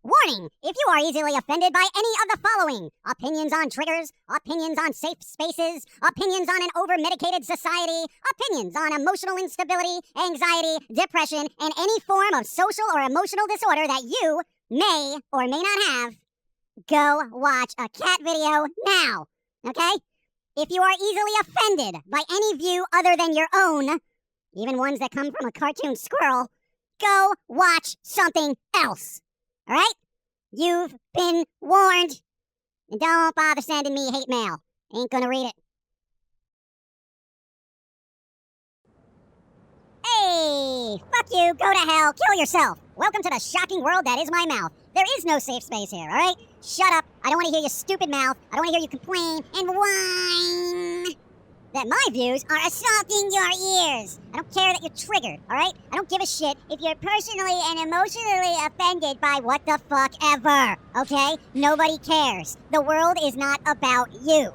Warning! If you are easily offended by any of the following: opinions on triggers, opinions on safe spaces, opinions on an over-medicated society, opinions on emotional instability, anxiety, depression, and any form of social or emotional disorder that you may or may not have, go watch a cat video now, okay? If you are easily offended by any view other than your own, even ones that come from a cartoon squirrel, go watch something else. All right? You've been warned. And don't bother sending me hate mail. Ain't gonna read it. Hey, fuck you, go to hell, kill yourself. Welcome to the shocking world that is my mouth. There is no safe space here, all right? Shut up. I don't want to hear your stupid mouth. I don't want to hear you complain and whine that my views are assaulting your ears. I don't care that you're triggered, all right? I don't give a shit if you're personally and emotionally offended by what the fuck ever, okay? Nobody cares. The world is not about you.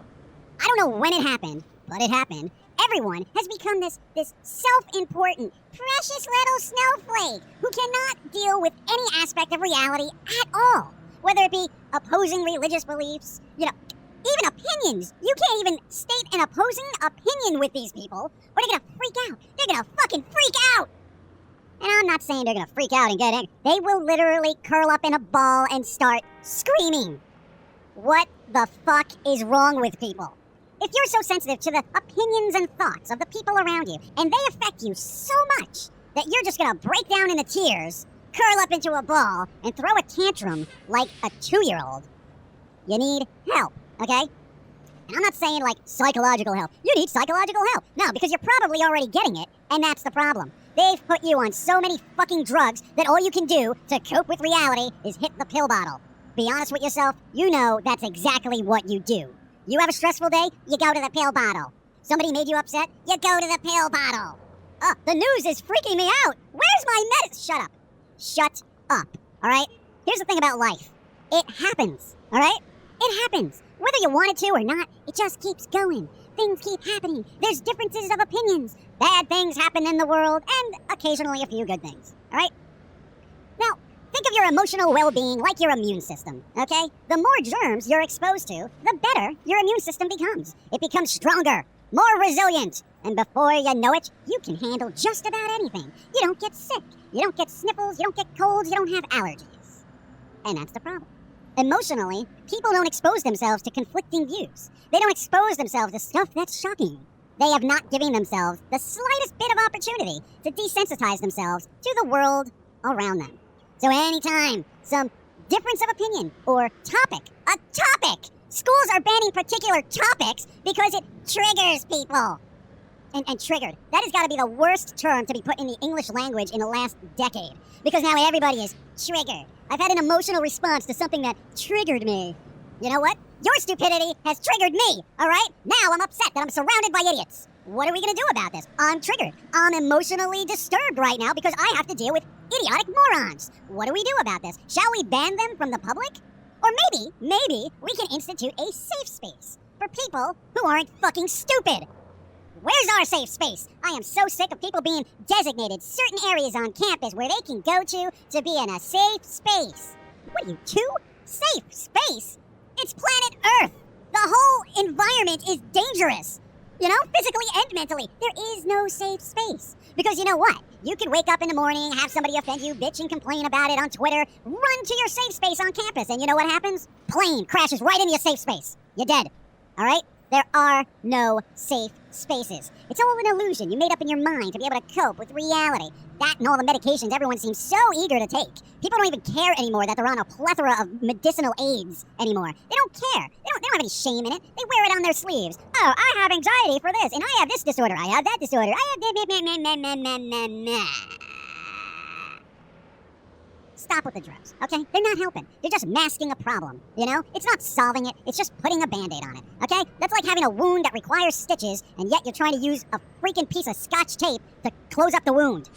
I don't know when it happened, but it happened. Everyone has become this self-important, precious little snowflake who cannot deal with any aspect of reality at all. Whether it be opposing religious beliefs, even opinions. You can't even state an opposing opinion with these people, or they're gonna freak out. They're gonna fucking freak out! And I'm not saying they're gonna freak out and get angry. They will literally curl up in a ball and start screaming. What the fuck is wrong with people? If you're so sensitive to the opinions and thoughts of the people around you, and they affect you so much that you're just gonna break down into tears, curl up into a ball, and throw a tantrum like a 2-year-old, you need help. Okay? And I'm not saying, psychological help. You need psychological help. No, because you're probably already getting it, and that's the problem. They've put you on so many fucking drugs that all you can do to cope with reality is hit the pill bottle. Be honest with yourself, you know that's exactly what you do. You have a stressful day, you go to the pill bottle. Somebody made you upset, you go to the pill bottle. Oh, the news is freaking me out. Where's my medicine? Shut up. Shut up, all right? Here's the thing about life. It happens, all right? It happens. Whether you want it to or not, it just keeps going. Things keep happening. There's differences of opinions. Bad things happen in the world, and occasionally a few good things. All right? Now, think of your emotional well-being like your immune system, okay? The more germs you're exposed to, the better your immune system becomes. It becomes stronger, more resilient, and before you know it, you can handle just about anything. You don't get sick. You don't get sniffles. You don't get colds. You don't have allergies. And that's the problem. Emotionally, people don't expose themselves to conflicting views. They don't expose themselves to stuff that's shocking. They have not given themselves the slightest bit of opportunity to desensitize themselves to the world around them. So anytime some difference of opinion or topic, schools are banning particular topics because it triggers people. And triggered. That has got to be the worst term to be put in the English language in the last decade. Because now everybody is triggered. I've had an emotional response to something that triggered me. You know what? Your stupidity has triggered me, all right? Now I'm upset that I'm surrounded by idiots. What are we going to do about this? I'm triggered. I'm emotionally disturbed right now because I have to deal with idiotic morons. What do we do about this? Shall we ban them from the public? Or maybe we can institute a safe space for people who aren't fucking stupid. Where's our safe space? I am so sick of people being designated certain areas on campus where they can go to be in a safe space. What are you, two? Safe space? It's planet Earth. The whole environment is dangerous. Physically and mentally. There is no safe space. Because you know what? You could wake up in the morning, have somebody offend you, bitch and complain about it on Twitter, run to your safe space on campus, and you know what happens? Plane crashes right into your safe space. You're dead. All right? There are no safe spaces. It's all an illusion you made up in your mind to be able to cope with reality. That and all the medications everyone seems so eager to take. People don't even care anymore that they're on a plethora of medicinal aids anymore. They don't care. They don't have any shame in it. They wear it on their sleeves. Oh, I have anxiety for this, and I have this disorder. I have that disorder. I have... Stop with the drugs, okay? They're not helping. They're just masking a problem, It's not solving it. It's just putting a Band-Aid on it, okay? That's like having a wound that requires stitches, and yet you're trying to use a freaking piece of Scotch tape to close up the wound.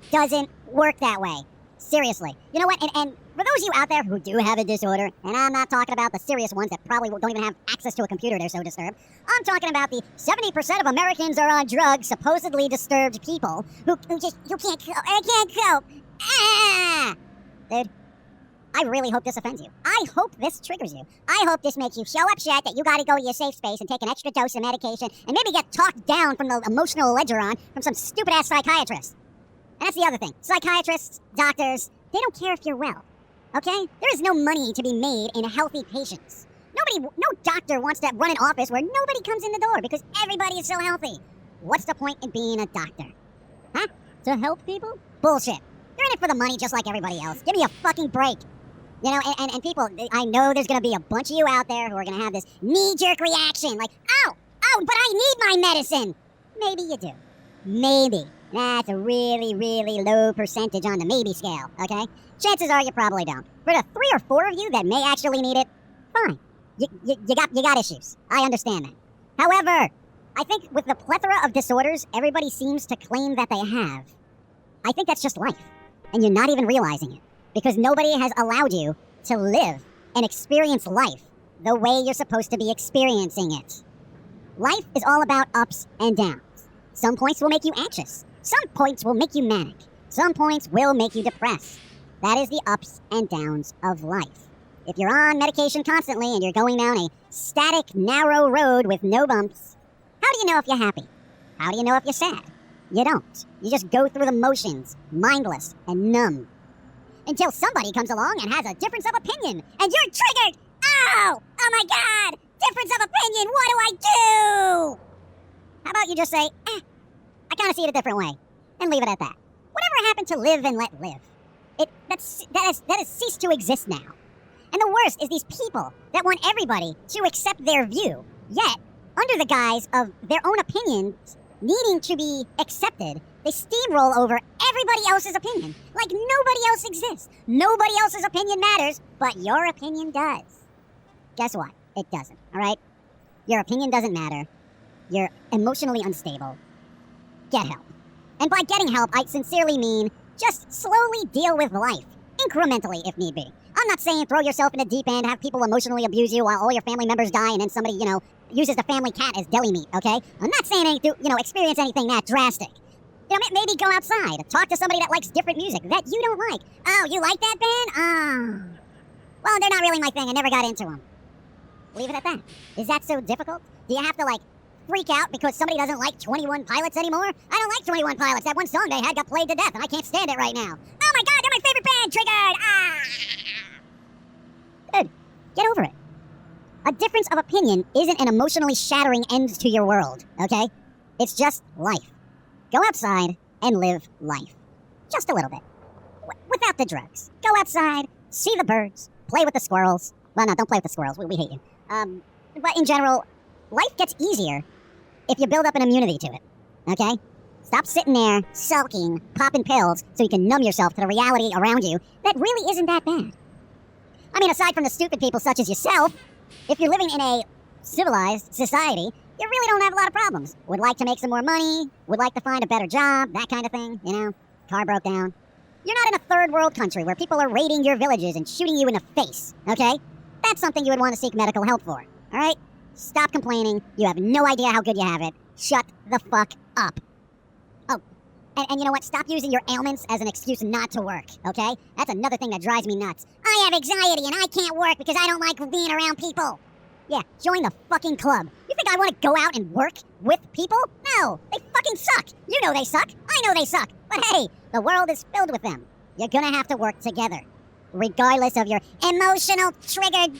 Doesn't work that way. Seriously. You know what? And for those of you out there who do have a disorder, and I'm not talking about the serious ones that probably don't even have access to a computer, they're so disturbed. I'm talking about the 70% of Americans are on drugs, supposedly disturbed people who just, you can't cope. I can't cope. Dude, I really hope this offends you. I hope this triggers you. I hope this makes you so upset that you gotta go to your safe space and take an extra dose of medication and maybe get talked down from the emotional ledger on from some stupid-ass psychiatrist. And that's the other thing. Psychiatrists, doctors, they don't care if you're well, okay? There is no money to be made in healthy patients. No doctor wants to run an office where nobody comes in the door because everybody is so healthy. What's the point in being a doctor? Huh? To help people? Bullshit. You're in it for the money just like everybody else. Give me a fucking break. You know, and people, I know there's going to be a bunch of you out there who are going to have this knee-jerk reaction. Like, oh, but I need my medicine. Maybe you do. Maybe. That's a really, really low percentage on the maybe scale, okay? Chances are you probably don't. For the 3 or 4 of you that may actually need it, fine. You got issues. I understand that. However, I think with the plethora of disorders everybody seems to claim that they have, I think that's just life. And you're not even realizing it. Because nobody has allowed you to live and experience life the way you're supposed to be experiencing it. Life is all about ups and downs. Some points will make you anxious. Some points will make you manic. Some points will make you depressed. That is the ups and downs of life. If you're on medication constantly and you're going down a static, narrow road with no bumps, how do you know if you're happy? How do you know if you're sad? You don't. You just go through the motions, mindless and numb. Until somebody comes along and has a difference of opinion, and you're triggered! Oh my God! Difference of opinion, what do I do? How about you just say, I kind of see it a different way, and leave it at that. Whatever happened to live and let live? That has ceased to exist now. And the worst is these people that want everybody to accept their view, yet, under the guise of their own opinions needing to be accepted, they steamroll over everybody else's opinion, like nobody else exists. Nobody else's opinion matters, but your opinion does. Guess what? It doesn't, all right? Your opinion doesn't matter. You're emotionally unstable. Get help. And by getting help, I sincerely mean just slowly deal with life, incrementally if need be. I'm not saying throw yourself in the deep end, have people emotionally abuse you while all your family members die, and then somebody, uses the family cat as deli meat, okay? I'm not saying experience anything that drastic. Maybe go outside, talk to somebody that likes different music that you don't like. Oh, you like that band? Oh. Well, they're not really my thing. I never got into them. Leave it at that. Is that so difficult? Do you have to, freak out because somebody doesn't like 21 Pilots anymore? I don't like 21 Pilots. That one song they had got played to death, and I can't stand it right now. Oh my God, they're my favorite band! Triggered! Dude, get over it. A difference of opinion isn't an emotionally shattering end to your world, okay? It's just life. Go outside and live life. Just a little bit. Without the drugs. Go outside, see the birds, play with the squirrels. Well, no, don't play with the squirrels. We hate you. But in general, life gets easier if you build up an immunity to it, okay? Stop sitting there, sulking, popping pills so you can numb yourself to the reality around you that really isn't that bad. I mean, aside from the stupid people such as yourself, if you're living in a civilized society, you really don't have a lot of problems. Would like to make some more money, would like to find a better job, that kind of thing, car broke down. You're not in a third world country where people are raiding your villages and shooting you in the face, okay? That's something you would want to seek medical help for, all right? Stop complaining. You have no idea how good you have it. Shut the fuck up. Oh, and you know what? Stop using your ailments as an excuse not to work, okay? That's another thing that drives me nuts. I have anxiety and I can't work because I don't like being around people. Yeah, join the fucking club. You think I want to go out and work with people? No, they fucking suck. You know they suck. I know they suck. But hey, the world is filled with them. You're gonna have to work together, regardless of your emotional triggered.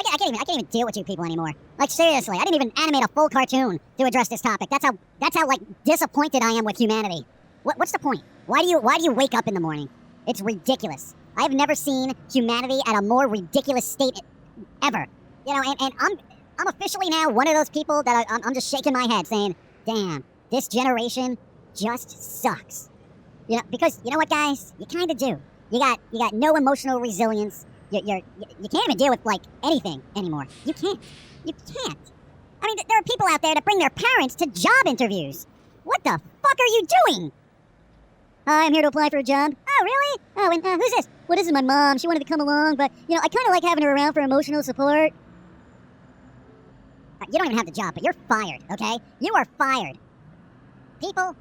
I can't even deal with you people anymore. Seriously, I didn't even animate a full cartoon to address this topic. That's how disappointed I am with humanity. What's the point? Why do you wake up in the morning? It's ridiculous. I have never seen humanity at a more ridiculous state ever. And I'm officially now one of those people that I'm just shaking my head saying, damn, this generation just sucks. Because you know what, guys? You kind of do. You got no emotional resilience. You can't even deal with anything anymore. You can't. I mean, there are people out there that bring their parents to job interviews. What the fuck are you doing? Hi, I'm here to apply for a job. Oh, really? Oh, and who's this? Well, this is my mom. She wanted to come along, but I kind of like having her around for emotional support. You don't even have the job, but you're fired, okay? You are fired. People,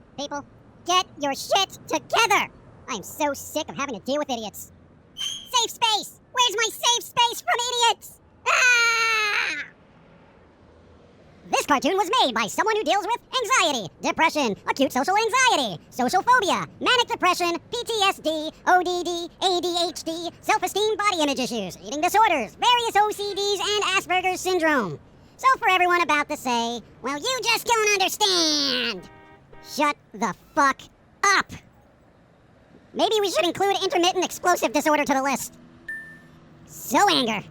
get your shit together. I am so sick of having to deal with idiots. safe space? Where's my safe space from idiots? Ah! This cartoon was made by someone who deals with anxiety, depression, acute social anxiety, social phobia, manic depression, PTSD, ODD, ADHD, self-esteem, body image issues, eating disorders, various OCDs, and Asperger's syndrome. So for everyone about to say, well, you just don't understand. Shut the fuck up. Maybe we should include intermittent explosive disorder to the list. So anger.